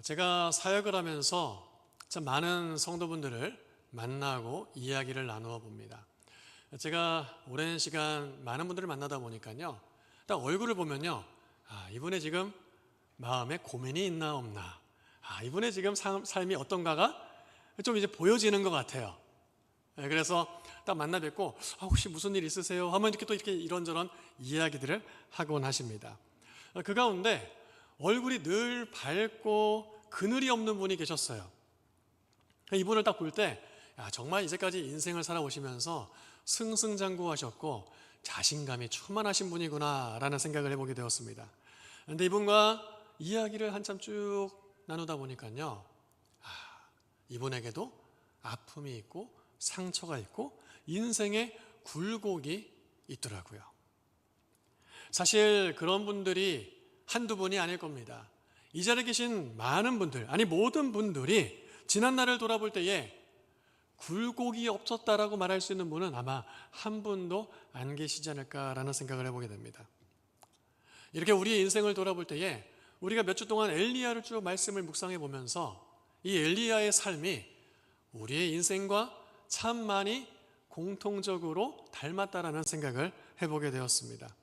제가 사역을 하면서 참 많은 성도분들을 만나고 이야기를 나누어 봅니다. 제가 오랜 시간 많은 분들을 만나다 보니까요, 딱 얼굴을 보면요, 이분의 지금 마음에 고민이 있나 없나, 이분의 지금 삶이 어떤가가 좀 이제 보여지는 것 같아요. 그래서 딱 만나 뵙고 혹시 무슨 일 있으세요? 하면 이렇게 또 이렇게 이런저런 이야기들을 하곤 하십니다. 그 가운데 얼굴이 늘 밝고 그늘이 없는 분이 계셨어요. 이분을 딱 볼 때 정말 이제까지 인생을 살아오시면서 승승장구하셨고 자신감이 충만하신 분이구나 라는 생각을 해보게 되었습니다. 그런데 이분과 이야기를 한참 쭉 나누다 보니까요, 이분에게도 아픔이 있고 상처가 있고 인생의 굴곡이 있더라고요. 사실 그런 분들이 한두 분이 아닐 겁니다. 이 자리에 계신 많은 분들, 아니 모든 분들이 지난 날을 돌아볼 때에 굴곡이 없었다라고 말할 수 있는 분은 아마 한 분도 안 계시지 않을까라는 생각을 해보게 됩니다. 이렇게 우리의 인생을 돌아볼 때에 우리가 몇 주 동안 엘리야를 쭉 말씀을 묵상해 보면서 이 엘리야의 삶이 우리의 인생과 참 많이 공통적으로 닮았다라는 생각을 해보게 되었습니다.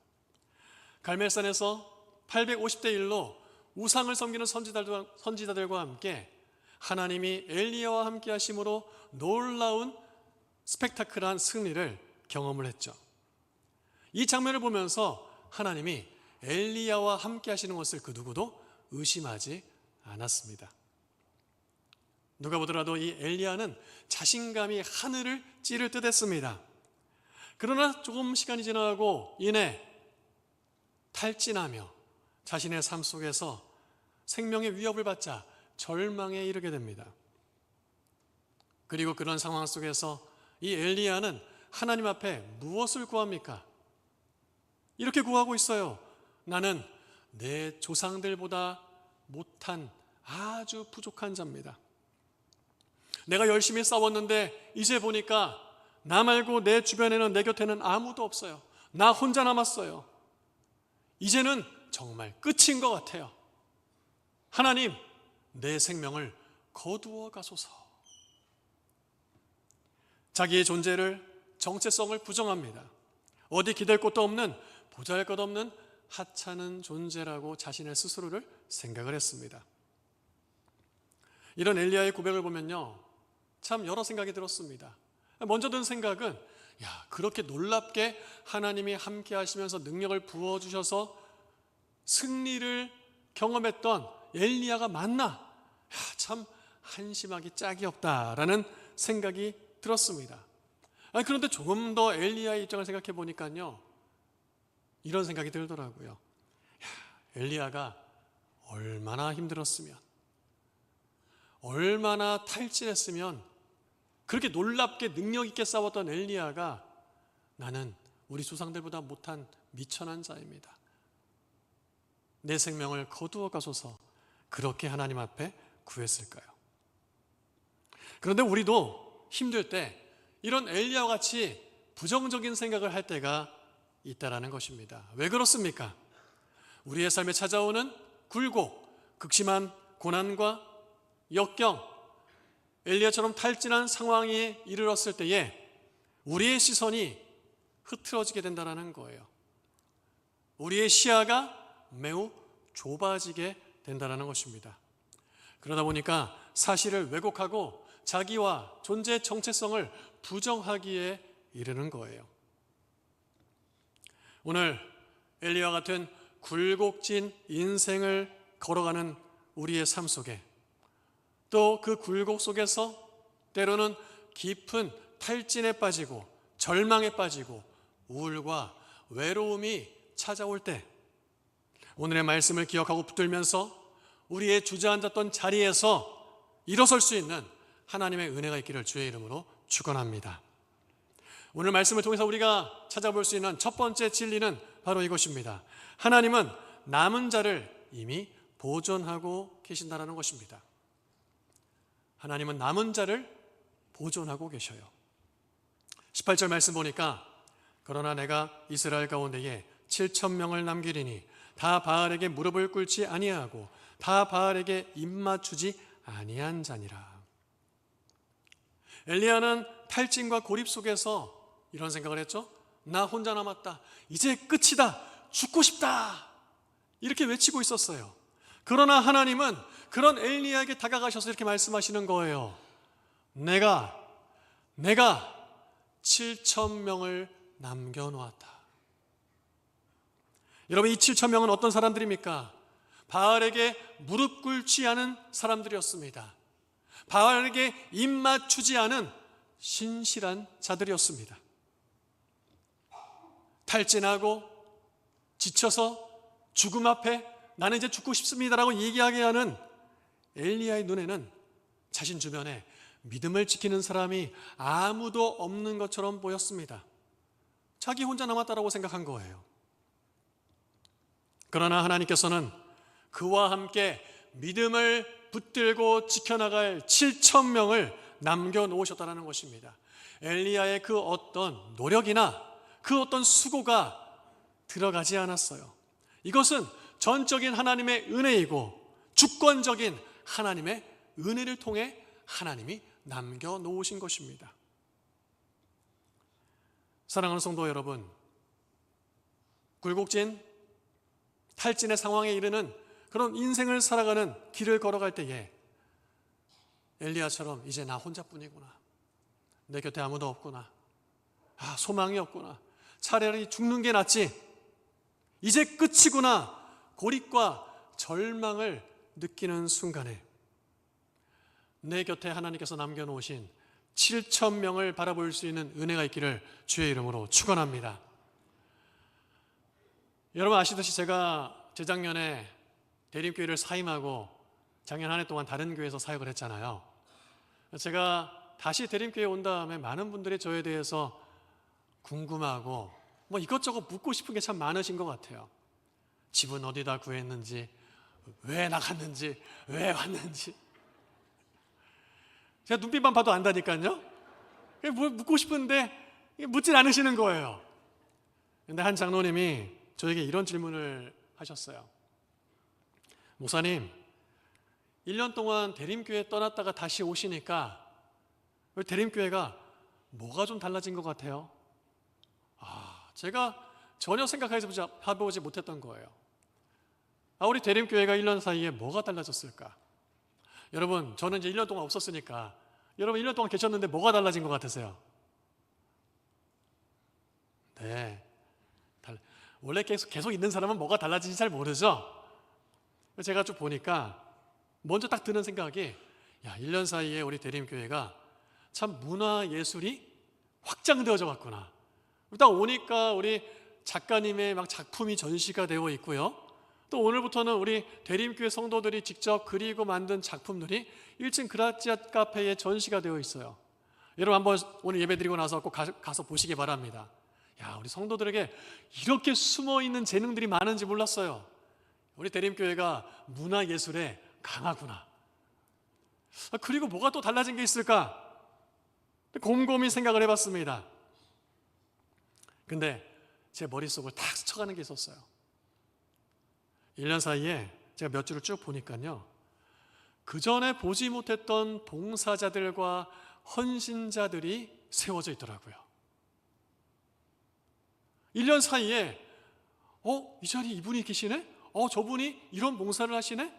갈멜산에서 850대 1로 우상을 섬기는 선지자들과 함께 하나님이 엘리야와 함께 하심으로 놀라운 스펙타클한 승리를 경험을 했죠. 이 장면을 보면서 하나님이 엘리야와 함께 하시는 것을 그 누구도 의심하지 않았습니다. 누가 보더라도 이 엘리야는 자신감이 하늘을 찌를 듯 했습니다. 그러나 조금 시간이 지나고 이내 탈진하며 자신의 삶 속에서 생명의 위협을 받자 절망에 이르게 됩니다. 그리고 그런 상황 속에서 이 엘리야는 하나님 앞에 무엇을 구합니까? 이렇게 구하고 있어요. 나는 내 조상들보다 못한 아주 부족한 자입니다. 내가 열심히 싸웠는데 이제 보니까 나 말고 내 주변에는, 내 곁에는 아무도 없어요. 나 혼자 남았어요. 이제는 정말 끝인 것 같아요. 하나님, 내 생명을 거두어 가소서. 자기의 존재를, 정체성을 부정합니다. 어디 기댈 곳도 없는, 보잘것없는 하찮은 존재라고 자신의 스스로를 생각을 했습니다. 이런 엘리야의 고백을 보면요, 참 여러 생각이 들었습니다. 먼저 든 생각은 그렇게 놀랍게 하나님이 함께 하시면서 능력을 부어주셔서 승리를 경험했던 엘리야가 맞나? 참 한심하기 짝이 없다라는 생각이 들었습니다. 그런데 조금 더 엘리야의 입장을 생각해 보니까요, 이런 생각이 들더라고요. 엘리야가 얼마나 힘들었으면, 얼마나 탈진했으면 그렇게 놀랍게 능력 있게 싸웠던 엘리야가 나는 우리 조상들보다 못한 미천한 자입니다. 내 생명을 거두어 가소서 그렇게 하나님 앞에 구했을까요? 그런데 우리도 힘들 때 이런 엘리야와 같이 부정적인 생각을 할 때가 있다라는 것입니다. 왜 그렇습니까? 우리의 삶에 찾아오는 굴곡, 극심한 고난과 역경, 엘리야처럼 탈진한 상황에 이르렀을 때에 우리의 시선이 흐트러지게 된다는 거예요. 우리의 시야가 매우 좁아지게 된다는 것입니다. 그러다 보니까 사실을 왜곡하고 자기와 존재의 정체성을 부정하기에 이르는 거예요. 오늘 엘리야와 같은 굴곡진 인생을 걸어가는 우리의 삶 속에 또 그 굴곡 속에서 때로는 깊은 탈진에 빠지고 절망에 빠지고 우울과 외로움이 찾아올 때 오늘의 말씀을 기억하고 붙들면서 우리의 주저앉았던 자리에서 일어설 수 있는 하나님의 은혜가 있기를 주의 이름으로 축원합니다. 오늘 말씀을 통해서 우리가 찾아볼 수 있는 첫 번째 진리는 바로 이것입니다. 하나님은 남은 자를 이미 보존하고 계신다는 것입니다. 하나님은 남은 자를 보존하고 계셔요. 18절 말씀 보니까 그러나 내가 이스라엘 가운데에 7,000명을 남기리니 다 바알에게 무릎을 꿇지 아니하고 다 바알에게 입맞추지 아니한 자니라. 엘리야는 탈진과 고립 속에서 이런 생각을 했죠. 나 혼자 남았다. 이제 끝이다. 죽고 싶다. 이렇게 외치고 있었어요. 그러나 하나님은 그런 엘리야에게 다가가셔서 이렇게 말씀하시는 거예요. 내가 7,000명을 남겨놓았다. 여러분, 이 7,000명은 어떤 사람들입니까? 바알에게 무릎 꿇지 않은 사람들이었습니다. 바알에게 입맞추지 않은 신실한 자들이었습니다. 탈진하고 지쳐서 죽음 앞에 나는 이제 죽고 싶습니다라고 얘기하게 하는 엘리야의 눈에는 자신 주변에 믿음을 지키는 사람이 아무도 없는 것처럼 보였습니다. 자기 혼자 남았다라고 생각한 거예요. 그러나 하나님께서는 그와 함께 믿음을 붙들고 지켜나갈 7,000명을 남겨놓으셨다는 것입니다. 엘리야의 그 어떤 노력이나 그 어떤 수고가 들어가지 않았어요. 이것은 전적인 하나님의 은혜이고 주권적인 하나님의 은혜를 통해 하나님이 남겨놓으신 것입니다. 사랑하는 성도 여러분, 굴곡진 탈진의 상황에 이르는 그런 인생을 살아가는 길을 걸어갈 때에 엘리야처럼 이제 나 혼자뿐이구나, 내 곁에 아무도 없구나, 소망이 없구나, 차라리 죽는 게 낫지, 이제 끝이구나, 고립과 절망을 느끼는 순간에 내 곁에 하나님께서 남겨놓으신 7,000명을 바라볼 수 있는 은혜가 있기를 주의 이름으로 축원합니다. 여러분 아시듯이 제가 재작년에 대림교회를 사임하고 작년 한 해 동안 다른 교회에서 사역을 했잖아요. 제가 다시 대림교회에 온 다음에 많은 분들이 저에 대해서 궁금하고 이것저것 묻고 싶은 게 참 많으신 것 같아요. 집은 어디다 구했는지, 왜 나갔는지, 왜 왔는지. 제가 눈빛만 봐도 안다니까요. 뭘 묻고 싶은데 묻진 않으시는 거예요. 근데 한 장로님이 저에게 이런 질문을 하셨어요. 목사님, 1년 동안 대림교회 떠났다가 다시 오시니까 대림교회가 뭐가 좀 달라진 것 같아요? 제가 전혀 생각해보지 못했던 거예요. 우리 대림교회가 1년 사이에 뭐가 달라졌을까? 여러분, 저는 이제 1년 동안 없었으니까 여러분 1년 동안 계셨는데 뭐가 달라진 것 같으세요? 네, 원래 계속 있는 사람은 뭐가 달라진지 잘 모르죠? 제가 쭉 보니까 먼저 딱 드는 생각이 1년 사이에 우리 대림교회가 참 문화예술이 확장되어져 갔구나. 딱 오니까 우리 작가님의 막 작품이 전시가 되어 있고요. 또 오늘부터는 우리 대림교회 성도들이 직접 그리고 만든 작품들이 1층 그라치아 카페에 전시가 되어 있어요. 여러분 한번 오늘 예배 드리고 나서 꼭 가서 보시기 바랍니다. 우리 성도들에게 이렇게 숨어있는 재능들이 많은지 몰랐어요. 우리 대림교회가 문화예술에 강하구나. 그리고 뭐가 또 달라진 게 있을까? 곰곰이 생각을 해봤습니다. 근데 제 머릿속을 탁 스쳐가는 게 있었어요. 1년 사이에 제가 몇 주를 쭉 보니까요, 그 전에 보지 못했던 봉사자들과 헌신자들이 세워져 있더라고요. 1년 사이에 이 자리에 이분이 계시네? 저분이 이런 봉사를 하시네?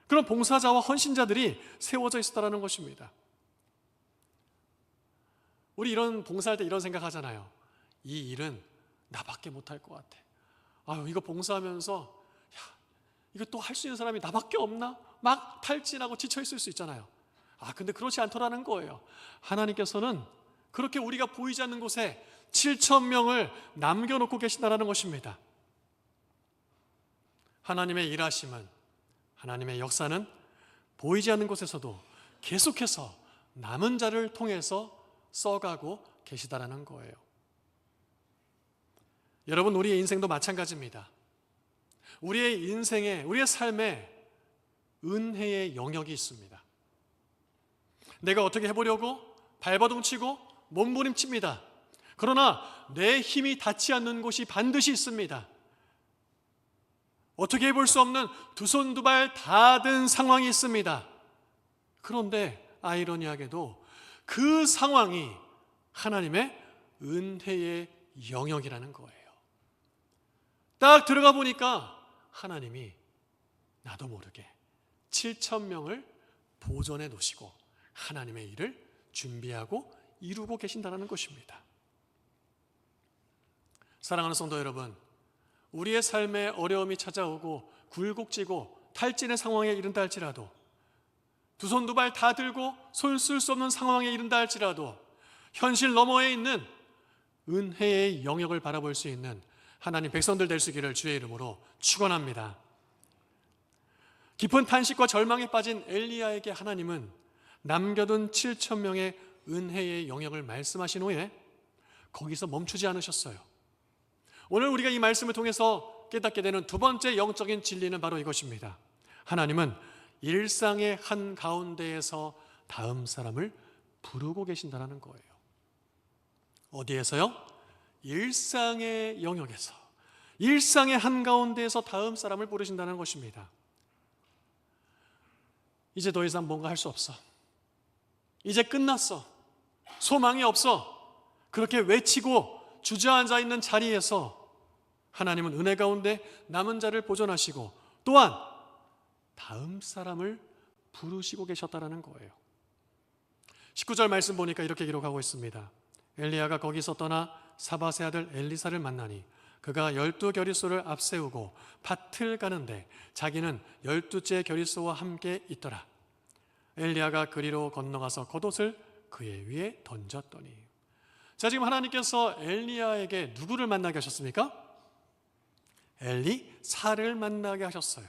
그런 봉사자와 헌신자들이 세워져 있었다는 것입니다. 우리 이런 봉사할 때 이런 생각 하잖아요. 이 일은 나밖에 못할 것 같아. 이거 봉사하면서 이거 또 할 수 있는 사람이 나밖에 없나? 막 탈진하고 지쳐있을 수 있잖아요. 근데 그렇지 않더라는 거예요. 하나님께서는 그렇게 우리가 보이지 않는 곳에 7,000명을 남겨놓고 계신다는 것입니다. 하나님의 일하심은, 하나님의 역사는 보이지 않는 곳에서도 계속해서 남은 자를 통해서 써가고 계시다라는 거예요. 여러분, 우리의 인생도 마찬가지입니다. 우리의 인생에, 우리의 삶에 은혜의 영역이 있습니다. 내가 어떻게 해보려고 발버둥치고 몸부림칩니다. 그러나 내 힘이 닿지 않는 곳이 반드시 있습니다. 어떻게 볼 수 없는 두 손 두 발 다 든 상황이 있습니다. 그런데 아이러니하게도 그 상황이 하나님의 은혜의 영역이라는 거예요. 딱 들어가 보니까 하나님이 나도 모르게 7,000명을 보존해 놓으시고 하나님의 일을 준비하고 이루고 계신다는 것입니다. 사랑하는 성도 여러분, 우리의 삶에 어려움이 찾아오고 굴곡지고 탈진의 상황에 이른다 할지라도, 두 손 두 발 다 들고 손 쓸 수 없는 상황에 이른다 할지라도 현실 너머에 있는 은혜의 영역을 바라볼 수 있는 하나님 백성들 될 수 있기를 주의 이름으로 축원합니다. 깊은 탄식과 절망에 빠진 엘리야에게 하나님은 남겨둔 7,000명의 은혜의 영역을 말씀하신 후에 거기서 멈추지 않으셨어요. 오늘 우리가 이 말씀을 통해서 깨닫게 되는 두 번째 영적인 진리는 바로 이것입니다. 하나님은 일상의 한가운데에서 다음 사람을 부르고 계신다는 거예요. 어디에서요? 일상의 영역에서, 일상의 한가운데에서 다음 사람을 부르신다는 것입니다. 이제 더 이상 뭔가 할 수 없어. 이제 끝났어. 소망이 없어. 그렇게 외치고 주저앉아 있는 자리에서 하나님은 은혜 가운데 남은 자를 보존하시고 또한 다음 사람을 부르시고 계셨다는 거예요. 19절 말씀 보니까 이렇게 기록하고 있습니다. 엘리야가 거기서 떠나 사밧의 아들 엘리사를 만나니 그가 12겨리소를 앞세우고 밭을 가는데 자기는 12째 겨리소와 함께 있더라. 엘리야가 그리로 건너가서 겉옷을 그의 위에 던졌더니. 자, 지금 하나님께서 엘리야에게 누구를 만나게 하셨습니까? 엘리사를 만나게 하셨어요.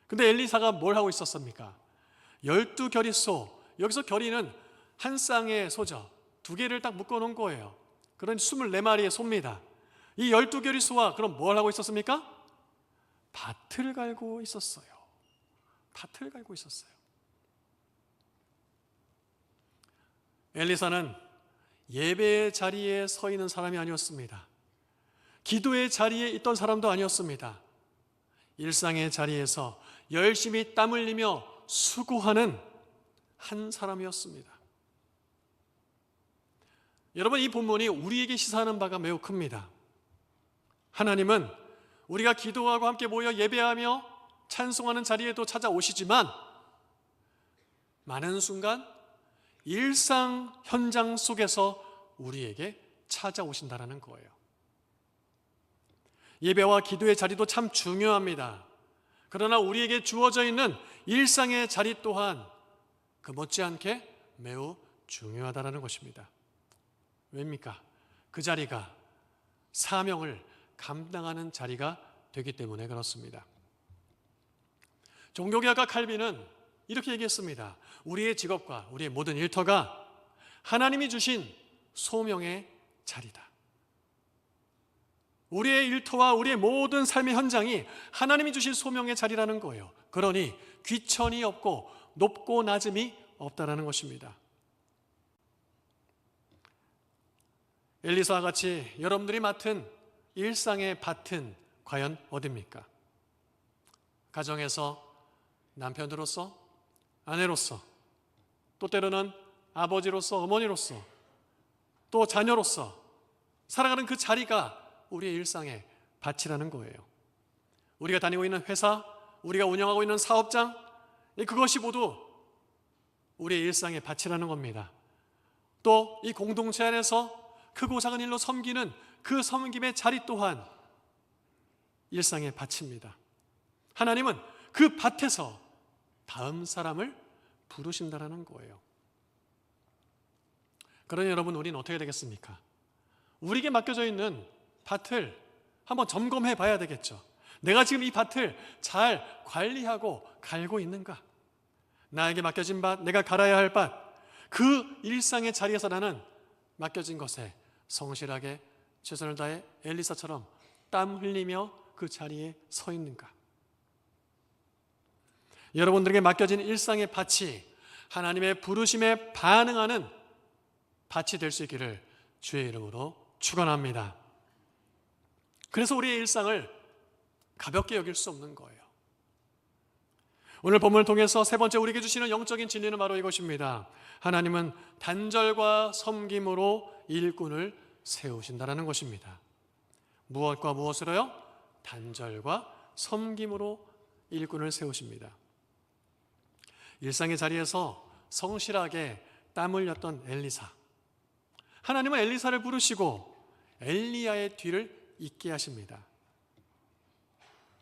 근데 엘리사가 뭘 하고 있었습니까? 12겨리소, 여기서 겨리는 한 쌍의 소죠. 두 개를 딱 묶어놓은 거예요. 그런 24마리의 소입니다. 이 12겨리소와 그럼 뭘 하고 있었습니까? 밭을 갈고 있었어요. 밭을 갈고 있었어요. 엘리사는 예배의 자리에 서 있는 사람이 아니었습니다. 기도의 자리에 있던 사람도 아니었습니다. 일상의 자리에서 열심히 땀 흘리며 수고하는 한 사람이었습니다. 여러분, 이 본문이 우리에게 시사하는 바가 매우 큽니다. 하나님은 우리가 기도하고 함께 모여 예배하며 찬송하는 자리에도 찾아오시지만 많은 순간 일상 현장 속에서 우리에게 찾아오신다는 거예요. 예배와 기도의 자리도 참 중요합니다. 그러나 우리에게 주어져 있는 일상의 자리 또한 그 못지않게 매우 중요하다는 것입니다. 왜입니까? 그 자리가 사명을 감당하는 자리가 되기 때문에 그렇습니다. 종교개혁가 칼빈은 이렇게 얘기했습니다. 우리의 직업과 우리의 모든 일터가 하나님이 주신 소명의 자리다. 우리의 일터와 우리의 모든 삶의 현장이 하나님이 주신 소명의 자리라는 거예요. 그러니 귀천이 없고 높고 낮음이 없다라는 것입니다. 엘리사와 같이 여러분들이 맡은 일상의 밭은 과연 어디입니까? 가정에서 남편으로서, 아내로서, 또 때로는 아버지로서, 어머니로서, 또 자녀로서 살아가는 그 자리가 우리의 일상의 밭이라는 거예요. 우리가 다니고 있는 회사, 우리가 운영하고 있는 사업장, 그것이 모두 우리의 일상의 밭이라는 겁니다. 또 이 공동체 안에서 크고 작은 일로 섬기는 그 섬김의 자리 또한 일상의 밭입니다. 하나님은 그 밭에서 다음 사람을 부르신다는 거예요. 그러니 여러분, 우리는 어떻게 되겠습니까? 우리에게 맡겨져 있는 밭을 한번 점검해 봐야 되겠죠. 내가 지금 이 밭을 잘 관리하고 갈고 있는가? 나에게 맡겨진 밭, 내가 갈아야 할 밭, 그 일상의 자리에서 나는 맡겨진 것에 성실하게 최선을 다해 엘리사처럼 땀 흘리며 그 자리에 서 있는가? 여러분들에게 맡겨진 일상의 밭이 하나님의 부르심에 반응하는 밭이 될 수 있기를 주의 이름으로 축원합니다. 그래서 우리의 일상을 가볍게 여길 수 없는 거예요. 오늘 본문을 통해서 세 번째 우리에게 주시는 영적인 진리는 바로 이것입니다. 하나님은 단절과 섬김으로 일꾼을 세우신다는 것입니다. 무엇과 무엇으로요? 단절과 섬김으로 일꾼을 세우십니다. 일상의 자리에서 성실하게 땀 흘렸던 엘리사, 하나님은 엘리사를 부르시고 엘리야의 뒤를 잇게 하십니다.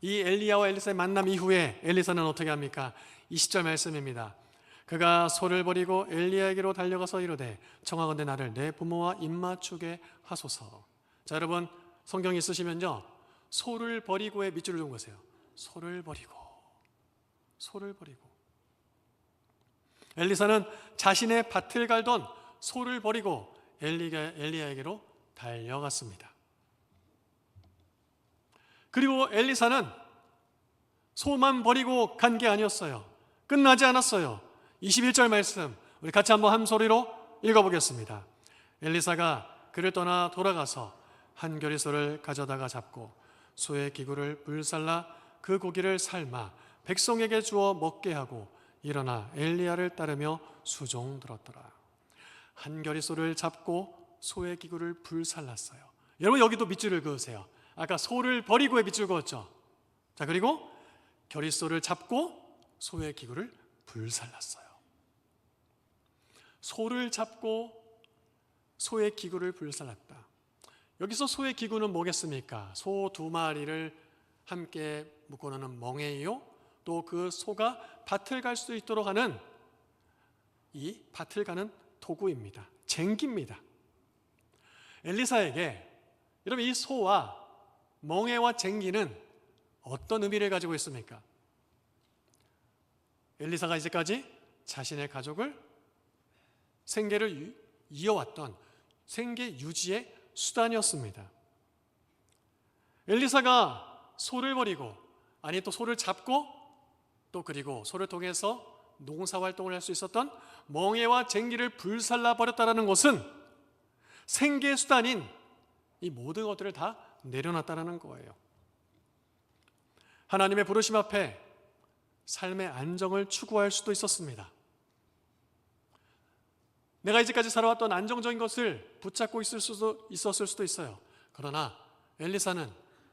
이 엘리야와 엘리사의 만남 이후에 엘리사는 어떻게 합니까? 20절 말씀입니다. 그가 소를 버리고 엘리야에게로 달려가서 이르되 청하건대 나를 내 부모와 입맞추게 하소서. 자, 여러분 성경 있으시면요, 소를 버리고의 밑줄을 둔 거세요. 소를 버리고, 소를 버리고. 엘리사는 자신의 밭을 갈던 소를 버리고 엘리야에게로 달려갔습니다. 그리고 엘리사는 소만 버리고 간 게 아니었어요. 끝나지 않았어요. 21절 말씀 우리 같이 한번 한 소리로 읽어보겠습니다. 엘리사가 그를 떠나 돌아가서 한 겨리 소를 가져다가 잡고 소의 기구를 불살라 그 고기를 삶아 백성에게 주어 먹게 하고 일어나 엘리야를 따르며 수종 들었더라. 한 겨리 소를 잡고 소의 기구를 불살랐어요. 여러분 여기도 밑줄을 그으세요. 아까 소를 버리고의 밑줄 그었죠. 자, 그리고 겨릿소를 잡고 소의 기구를 불살랐어요. 소를 잡고 소의 기구를 불살랐다. 여기서 소의 기구는 뭐겠습니까? 소 두 마리를 함께 묶어놓는 멍에요. 또 그 소가 밭을 갈 수 있도록 하는 이 밭을 가는 도구입니다. 쟁기입니다. 엘리사에게 여러분 이 소와 멍에와 쟁기는 어떤 의미를 가지고 있습니까? 엘리사가 이제까지 자신의 가족을 생계를 이어왔던 생계 유지의 수단이었습니다. 엘리사가 소를 버리고 또 소를 잡고 또 그리고 소를 통해서 농사활동을 할 수 있었던 멍에와 쟁기를 불살라 버렸다는 것은 생계 수단인 이 모든 것들을 다 내려놨다는 거예요. 하나님의 부르심 앞에 삶의 안정을 추구할 수도 있었습니다. 내가 이제까지 살아왔던 안정적인 것을 붙잡고 있었을 수도 있어요. 그러나 엘리사는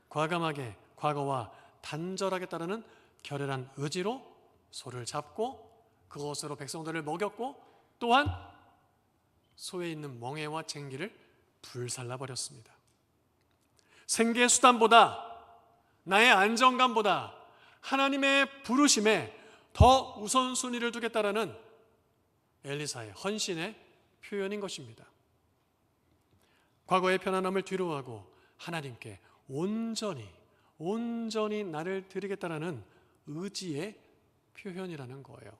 과감하게 과거와 단절하게 따르는 결연한 의지로 소를 잡고 그것으로 백성들을 먹였고 또한 소에 있는 멍에와 쟁기를 불살라 버렸습니다. 생계 수단보다 나의 안정감보다 하나님의 부르심에 더 우선순위를 두겠다라는 엘리사의 헌신의 표현인 것입니다. 과거의 편안함을 뒤로하고 하나님께 온전히 나를 드리겠다라는 의지의 표현이라는 거예요.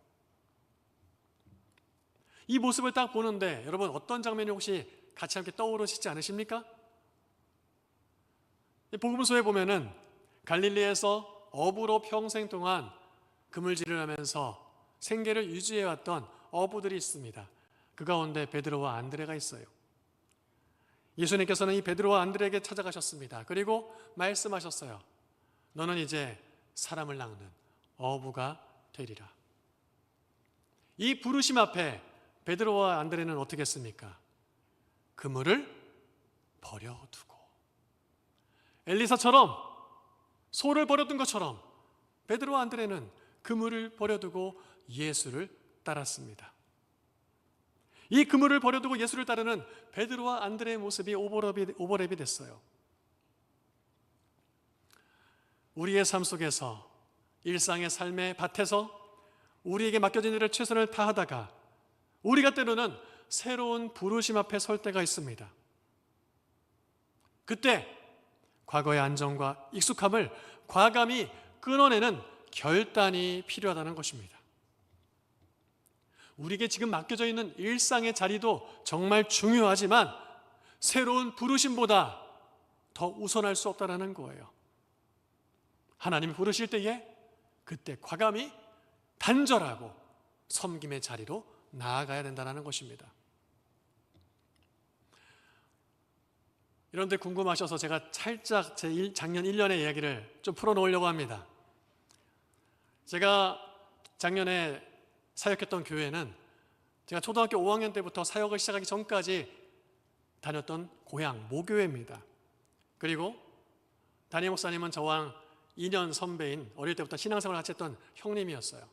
이 모습을 딱 보는데 여러분 어떤 장면이 혹시 같이 함께 떠오르시지 않으십니까? 복음서에 보면은 갈릴리에서 어부로 평생 동안 그물질을 하면서 생계를 유지해왔던 어부들이 있습니다. 그 가운데 베드로와 안드레가 있어요. 예수님께서는 이 베드로와 안드레에게 찾아가셨습니다. 그리고 말씀하셨어요. 너는 이제 사람을 낚는 어부가 되리라. 이 부르심 앞에 베드로와 안드레는 어떻게 했습니까? 그물을 버려두고 엘리사처럼 소를 버려둔 것처럼 베드로와 안드레는 그물을 버려두고 예수를 따랐습니다. 이 그물을 버려두고 예수를 따르는 베드로와 안드레의 모습이 오버랩이 됐어요. 우리의 삶 속에서 일상의 삶의 밭에서 우리에게 맡겨진 일을 최선을 다하다가 우리가 때로는 새로운 부르심 앞에 설 때가 있습니다. 그때 과거의 안정과 익숙함을 과감히 끊어내는 결단이 필요하다는 것입니다. 우리에게 지금 맡겨져 있는 일상의 자리도 정말 중요하지만 새로운 부르심보다 더 우선할 수 없다는 거예요. 하나님이 부르실 때에 그때 과감히 단절하고 섬김의 자리로 나아가야 된다는 것입니다. 이런데 궁금하셔서 제가 살짝 작년 1년의 이야기를 좀 풀어놓으려고 합니다. 제가 작년에 사역했던 교회는 제가 초등학교 5학년 때부터 사역을 시작하기 전까지 다녔던 고향 모교회입니다. 그리고 담임 목사님은 저와 2년 선배인 어릴 때부터 신앙생활을 같이 했던 형님이었어요.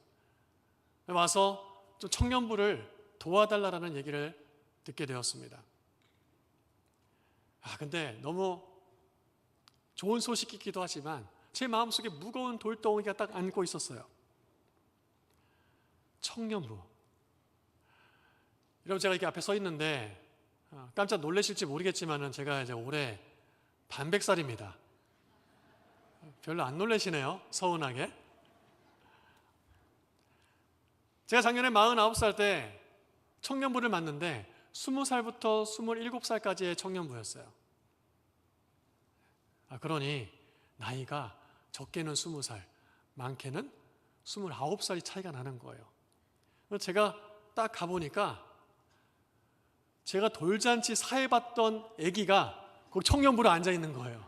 와서 좀 청년부를 도와달라는 얘기를 듣게 되었습니다. 근데 너무 좋은 소식이기도 하지만 제 마음속에 무거운 돌덩이가 딱 안고 있었어요. 청년부. 여러분, 제가 이렇게 앞에 서 있는데 깜짝 놀라실지 모르겠지만 제가 이제 올해 반백살입니다. 별로 안 놀라시네요. 서운하게. 제가 작년에 49살 때 청년부를 맡는데 20살부터 27살까지의 청년부였어요. 그러니 나이가 적게는 20살, 많게는 29살이 차이가 나는 거예요. 제가 딱 가보니까 제가 돌잔치 사회봤던 아기가 거기 청년부로 앉아있는 거예요.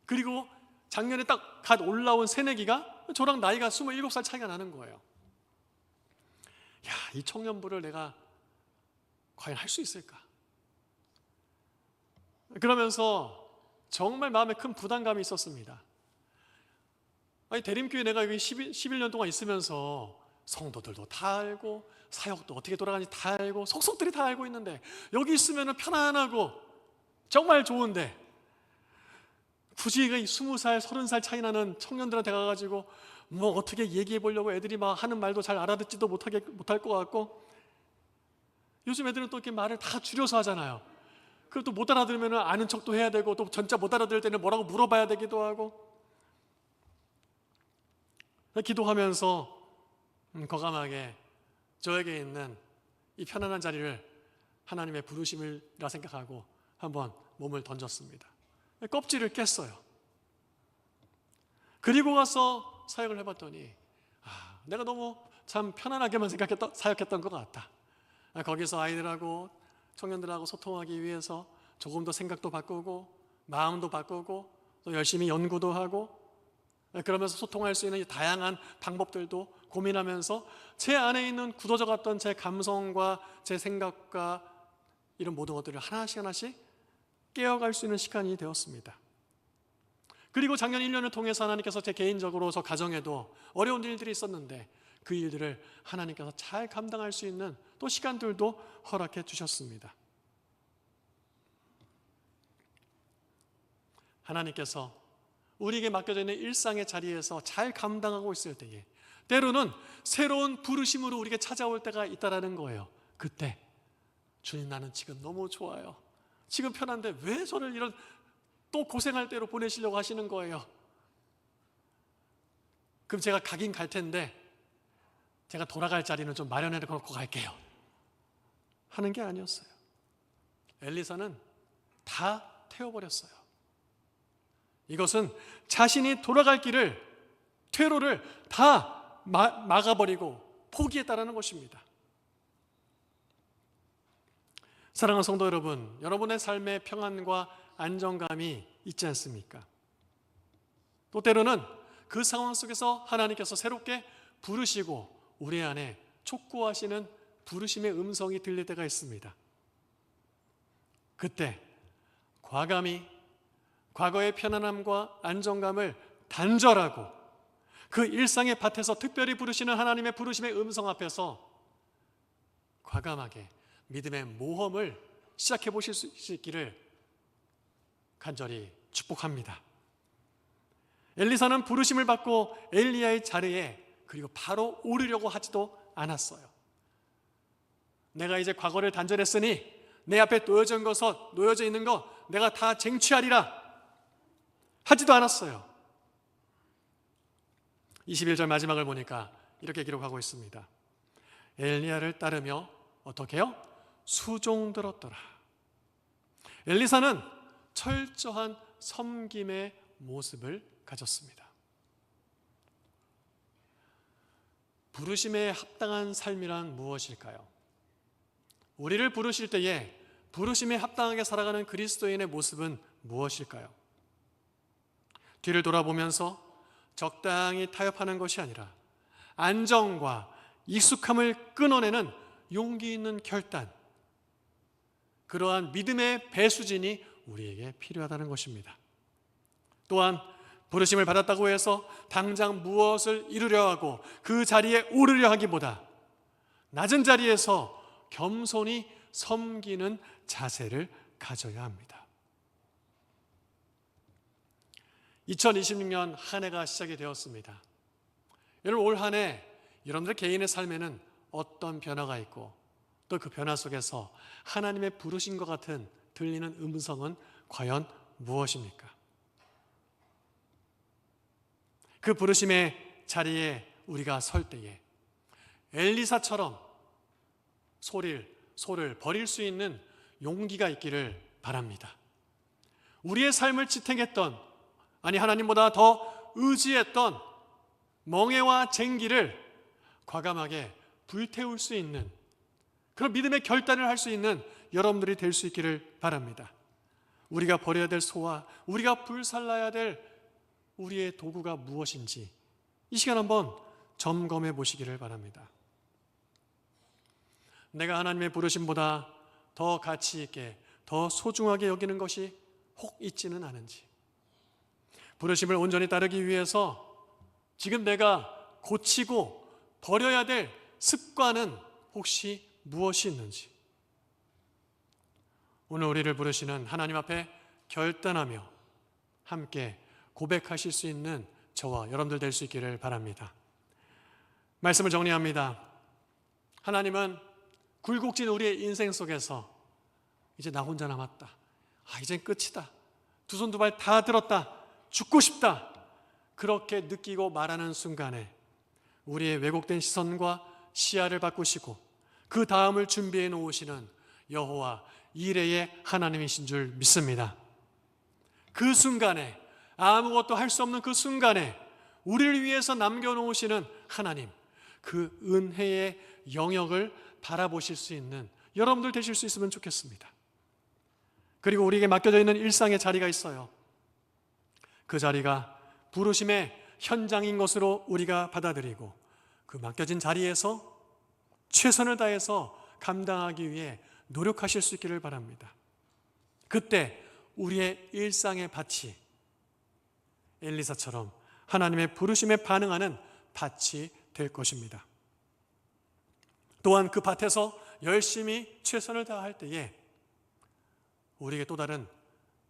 그리고 작년에 딱 갓 올라온 새내기가 저랑 나이가 27살 차이가 나는 거예요. 이 청년부를 내가 과연 할 수 있을까? 그러면서 정말 마음에 큰 부담감이 있었습니다. 대림교회 내가 여기 11년 동안 있으면서 성도들도 다 알고 사역도 어떻게 돌아가는지 다 알고 속속들이 다 알고 있는데 여기 있으면 편안하고 정말 좋은데 굳이 20살, 30살 차이 나는 청년들한테 가가지고 뭐 어떻게 얘기해 보려고 애들이 막 하는 말도 잘 알아듣지도 못할 것 같고, 요즘 애들은 또 이렇게 말을 다 줄여서 하잖아요. 그리고 또 못 알아들으면 아는 척도 해야 되고, 또 진짜 못 알아들을 때는 뭐라고 물어봐야 되기도 하고. 기도하면서 거감하게 저에게 있는 이 편안한 자리를 하나님의 부르심이라 생각하고 한번 몸을 던졌습니다. 껍질을 깼어요. 그리고 가서 사역을 해봤더니 내가 너무 참 편안하게만 사역했던 것 같다. 거기서 아이들하고 청년들하고 소통하기 위해서 조금 더 생각도 바꾸고 마음도 바꾸고 또 열심히 연구도 하고 그러면서 소통할 수 있는 다양한 방법들도 고민하면서 제 안에 있는 굳어져 갔던 제 감성과 제 생각과 이런 모든 것들을 하나씩 깨어갈 수 있는 시간이 되었습니다. 그리고 작년 1년을 통해서 하나님께서 제 개인적으로 저 가정에도 어려운 일들이 있었는데 그 일들을 하나님께서 잘 감당할 수 있는 또 시간들도 허락해 주셨습니다. 하나님께서 우리에게 맡겨져 있는 일상의 자리에서 잘 감당하고 있을 때에 때로는 새로운 부르심으로 우리에게 찾아올 때가 있다라는 거예요. 그때 주님, 나는 지금 너무 좋아요. 지금 편한데 왜 저를 이런 또 고생할 때로 보내시려고 하시는 거예요. 그럼 제가 가긴 갈 텐데 제가 돌아갈 자리는 좀 마련해 놓고 갈게요 하는 게 아니었어요. 엘리사는 다 태워버렸어요. 이것은 자신이 돌아갈 길을, 퇴로를 다 막아버리고 포기했다라는 것입니다. 사랑하는 성도 여러분, 여러분의 삶에 평안과 안정감이 있지 않습니까? 또 때로는 그 상황 속에서 하나님께서 새롭게 부르시고 우리 안에 촉구하시는 부르심의 음성이 들릴 때가 있습니다. 그때 과감히 과거의 편안함과 안정감을 단절하고 그 일상의 밭에서 특별히 부르시는 하나님의 부르심의 음성 앞에서 과감하게 믿음의 모험을 시작해 보실 수 있기를 간절히 축복합니다. 엘리사는 부르심을 받고 엘리야의 자리에 그리고 바로 오르려고 하지도 않았어요. 내가 이제 과거를 단절했으니 내 앞에 놓여져 있는 거 내가 다 쟁취하리라 하지도 않았어요. 21절 마지막을 보니까 이렇게 기록하고 있습니다. 엘리야를 따르며 어떻게 해요? 수종들었더라. 엘리사는 철저한 섬김의 모습을 가졌습니다. 부르심에 합당한 삶이란 무엇일까요? 우리를 부르실 때에 부르심에 합당하게 살아가는 그리스도인의 모습은 무엇일까요? 뒤를 돌아보면서 적당히 타협하는 것이 아니라 안정과 익숙함을 끊어내는 용기 있는 결단, 그러한 믿음의 배수진이 우리에게 필요하다는 것입니다. 또한 부르심을 받았다고 해서 당장 무엇을 이루려 하고 그 자리에 오르려 하기보다 낮은 자리에서 겸손히 섬기는 자세를 가져야 합니다. 2026년 한 해가 시작이 되었습니다. 여러분, 올 한 해 여러분들 개인의 삶에는 어떤 변화가 있고 또 그 변화 속에서 하나님의 부르신 것 같은 들리는 음성은 과연 무엇입니까? 그 부르심의 자리에 우리가 설 때에 엘리사처럼 소를 버릴 수 있는 용기가 있기를 바랍니다. 우리의 삶을 지탱했던, 아니 하나님보다 더 의지했던 멍에와 쟁기를 과감하게 불태울 수 있는 그런 믿음의 결단을 할 수 있는 여러분들이 될 수 있기를 바랍니다. 우리가 버려야 될 소와 우리가 불살라야 될 우리의 도구가 무엇인지 이 시간 한번 점검해 보시기를 바랍니다. 내가 하나님의 부르심보다 더 가치 있게, 더 소중하게 여기는 것이 혹 있지는 않은지, 부르심을 온전히 따르기 위해서 지금 내가 고치고 버려야 될 습관은 혹시 무엇이 있는지, 오늘 우리를 부르시는 하나님 앞에 결단하며 함께 고백하실 수 있는 저와 여러분들 될 수 있기를 바랍니다. 말씀을 정리합니다. 하나님은 굴곡진 우리의 인생 속에서 이제 나 혼자 남았다, 이젠 끝이다, 두 손 두 발 다 들었다, 죽고 싶다, 그렇게 느끼고 말하는 순간에 우리의 왜곡된 시선과 시야를 바꾸시고 그 다음을 준비해 놓으시는 여호와 이레의 하나님이신 줄 믿습니다. 그 순간에, 아무것도 할 수 없는 그 순간에 우리를 위해서 남겨놓으시는 하나님, 그 은혜의 영역을 바라보실 수 있는 여러분들 되실 수 있으면 좋겠습니다. 그리고 우리에게 맡겨져 있는 일상의 자리가 있어요. 그 자리가 부르심의 현장인 것으로 우리가 받아들이고 그 맡겨진 자리에서 최선을 다해서 감당하기 위해 노력하실 수 있기를 바랍니다. 그때 우리의 일상의 밭이 엘리사처럼 하나님의 부르심에 반응하는 밭이 될 것입니다. 또한 그 밭에서 열심히 최선을 다할 때에 우리에게 또 다른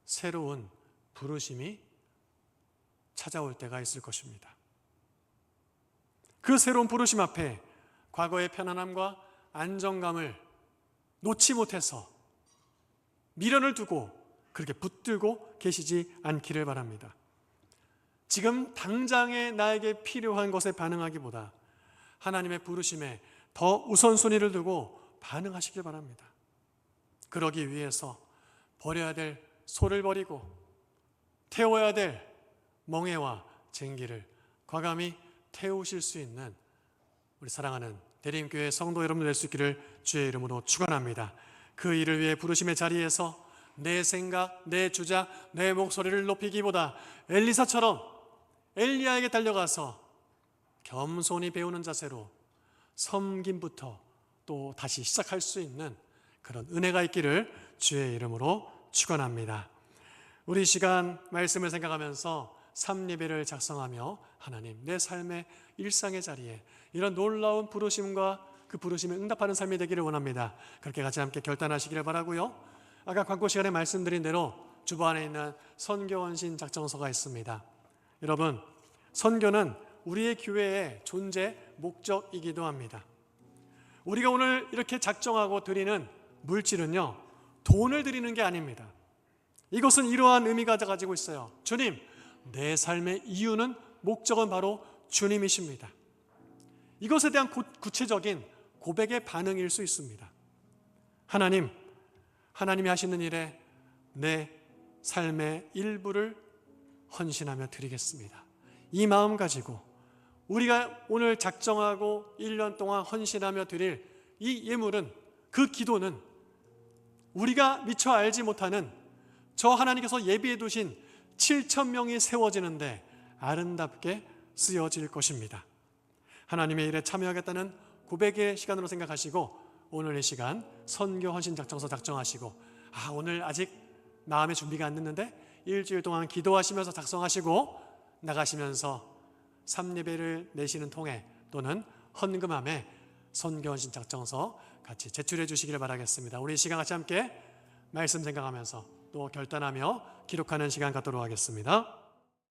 새로운 부르심이 찾아올 때가 있을 것입니다. 그 새로운 부르심 앞에 과거의 편안함과 안정감을 놓지 못해서 미련을 두고 그렇게 붙들고 계시지 않기를 바랍니다. 지금 당장에 나에게 필요한 것에 반응하기보다 하나님의 부르심에 더 우선순위를 두고 반응하시길 바랍니다. 그러기 위해서 버려야 될 소를 버리고 태워야 될 멍에와 쟁기를 과감히 태우실 수 있는 우리 사랑하는 대림교회 성도 여러분들 될 수 있기를 주의 이름으로 축원합니다. 그 일을 위해 부르심의 자리에서 내 생각, 내 주장, 내 목소리를 높이기보다 엘리사처럼 엘리야에게 달려가서 겸손히 배우는 자세로 섬김부터 또 다시 시작할 수 있는 그런 은혜가 있기를 주의 이름으로 축원합니다. 우리 시간 말씀을 생각하면서 삼예배를 작성하며 하나님, 내 삶의 일상의 자리에 이런 놀라운 부르심과 그 부르심에 응답하는 삶이 되기를 원합니다. 그렇게 같이 함께 결단하시기를 바라고요. 아까 광고 시간에 말씀드린 대로 주변에 있는 선교원신 작성서가 있습니다. 여러분, 선교는 우리의 교회의 존재 목적이기도 합니다. 우리가 오늘 이렇게 작정하고 드리는 물질은요, 돈을 드리는 게 아닙니다. 이것은 이러한 의미가 가지고 있어요. 주님, 내 삶의 이유는, 목적은 바로 주님이십니다. 이것에 대한 구체적인 고백의 반응일 수 있습니다. 하나님, 하나님이 하시는 일에 내 삶의 일부를 헌신하며 드리겠습니다. 이 마음 가지고 우리가 오늘 작정하고 1년 동안 헌신하며 드릴 이 예물은, 그 기도는 우리가 미처 알지 못하는 저 하나님께서 예비해 두신 7,000명이 세워지는데 아름답게 쓰여질 것입니다. 하나님의 일에 참여하겠다는 고백의 시간으로 생각하시고 오늘 이 시간 선교 헌신 작정서 작성하시고 오늘 아직 마음의 준비가 안 됐는데 일주일 동안 기도하시면서 작성하시고 나가시면서 3예배를 내시는 통에 또는 헌금함에 선교 헌신 작정서 같이 제출해 주시기를 바라겠습니다. 우리 이 시간 같이 함께 말씀 생각하면서 또 결단하며 기록하는 시간 갖도록 하겠습니다.